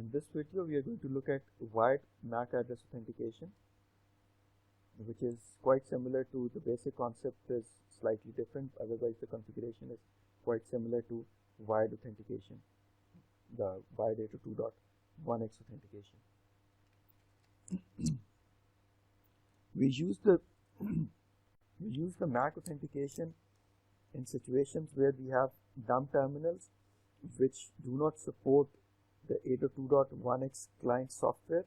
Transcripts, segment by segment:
In this video, we are going to look at wired MAC address authentication, which is quite similar to the basic concept, is slightly different. Otherwise, the configuration is quite similar to wired authentication, the wired 802.1x authentication. We use the MAC authentication in situations where we have dumb terminals which do not support the 802.1x client software.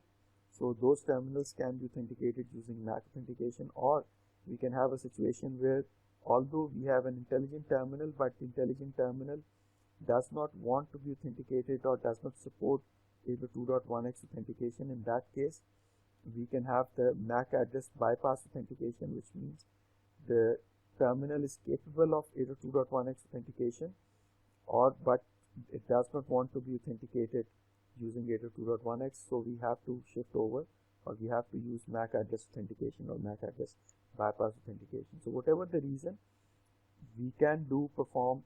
So those terminals can be authenticated using MAC authentication, or we can have a situation where although we have an intelligent terminal, but the intelligent terminal does not want to be authenticated or does not support 802.1x authentication. In that case, we can have the MAC address bypass authentication, which means the terminal is capable of 802.1x authentication, but it does not want to be authenticated using 802.1x, so we have to shift over, or we have to use MAC address authentication or MAC address bypass authentication. So whatever the reason, we can perform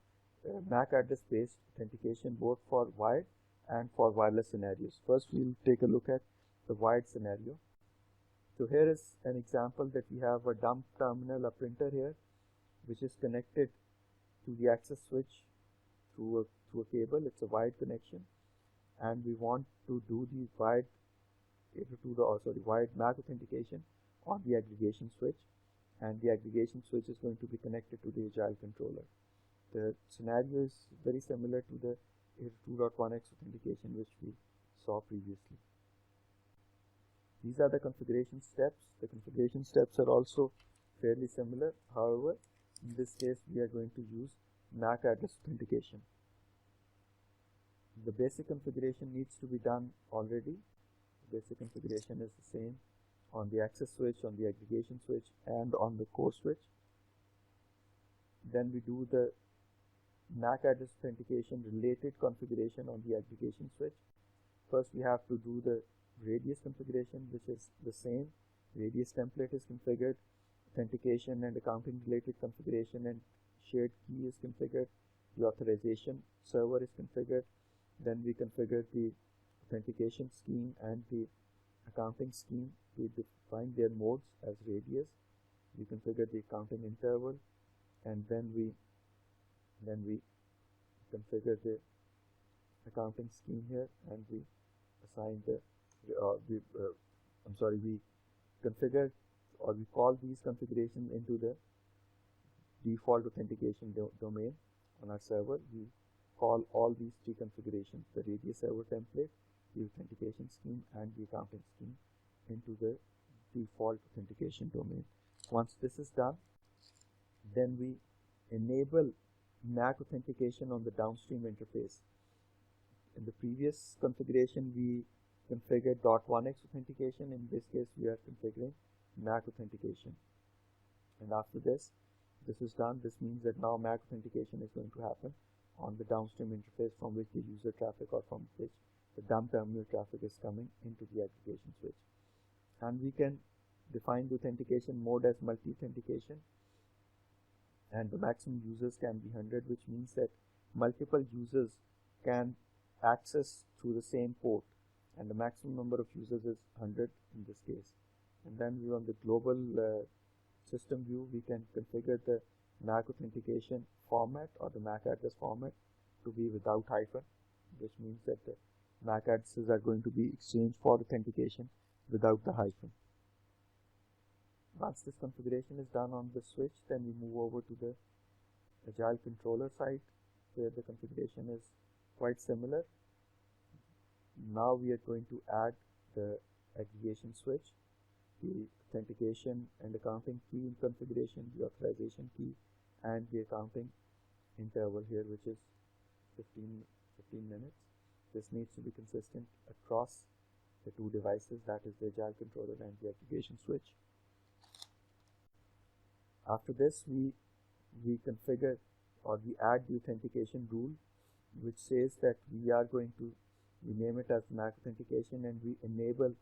MAC address based authentication both for wired and for wireless scenarios. First, we'll take a look at the wired scenario. So here is an example that we have a dumb terminal, a printer here, which is connected to the access switch through a cable. It's a wired connection, and we want to do the wired MAC authentication on the aggregation switch, and the aggregation switch is going to be connected to the Agile controller. The scenario is very similar to the 802.1x authentication which we saw previously. These are the configuration steps. The configuration steps are also fairly similar. However, in this case, we are going to use MAC address authentication. The basic configuration needs to be done already. The basic configuration is the same on the access switch, on the aggregation switch, and on the core switch. Then we do the MAC address authentication related configuration on the aggregation switch. First, we have to do the radius configuration, which is the same. Radius template is configured, authentication and accounting related configuration and shared key is configured, the authorization server is configured. Then we configure the authentication scheme and the accounting scheme. We define their modes as radius. We configure the accounting interval, and then we configure the accounting scheme here, and we assign the we configure, or we call these configurations into the default authentication domain on our server. We call all these three configurations, the radius server template, the authentication scheme, and the accounting scheme, into the default authentication domain. Once this is done, then we enable MAC authentication on the downstream interface. In the previous configuration, we configured .1x authentication. In this case, we are configuring MAC authentication. And after this is done, this means that now MAC authentication is going to happen on the downstream interface from which the user traffic, or from which the dumb terminal traffic is coming into the aggregation switch. And we can define the authentication mode as multi-authentication, and the maximum users can be 100, which means that multiple users can access through the same port, and the maximum number of users is 100 in this case. And then we, on the global system view, we can configure the MAC authentication format, or the MAC address format, to be without hyphen, which means that the MAC addresses are going to be exchanged for authentication without the hyphen. Once this configuration is done on the switch, then we move over to the Agile controller side, where the configuration is quite similar. Now we are going to add the aggregation switch, the authentication and accounting key in configuration, the authorization key, and the accounting interval here, which is 15 minutes. This needs to be consistent across the two devices, that is the Agile controller and the aggregation switch. After this, we configure, or we add the authentication rule, which says that we name it as MAC authentication, and we enable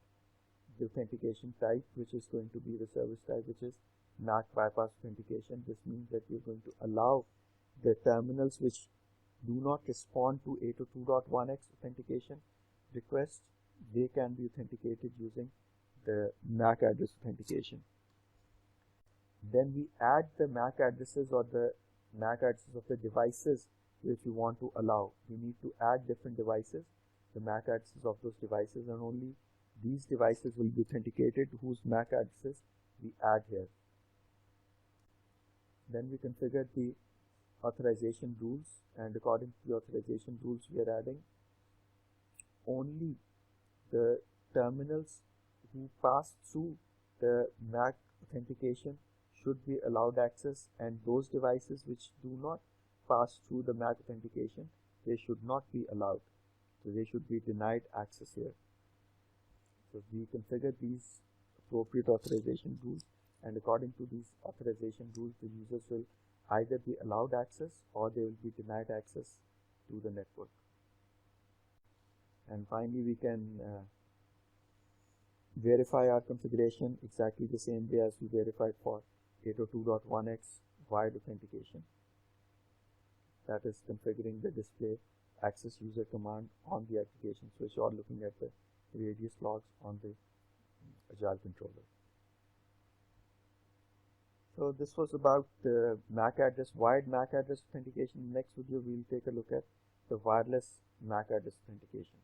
the authentication type, which is going to be the service type, which is MAC bypass authentication. This means that we are going to allow the terminals which do not respond to 802.1x authentication, requests, they can be authenticated using the MAC address authentication. Then we add the MAC addresses or the MAC addresses of the devices which we want to allow. We need to add different devices, the MAC addresses of those devices, and only these devices will be authenticated whose MAC addresses we add here. Then we configure the authorization rules, and according to the authorization rules we are adding, only the terminals who pass through the MAC authentication should be allowed access, and those devices which do not pass through the MAC authentication, they should not be allowed. So they should be denied access here. So we configure these appropriate authorization rules, and according to these authorization rules, the users will either be allowed access or they will be denied access to the network. And finally, we can verify our configuration exactly the same way as we verified for 802.1x wired authentication. That is configuring the display access user command on the application switch or looking at the radius logs on the Agile controller. So this was about the MAC address, wired MAC address authentication. Next video, we'll take a look at the wireless MAC address authentication.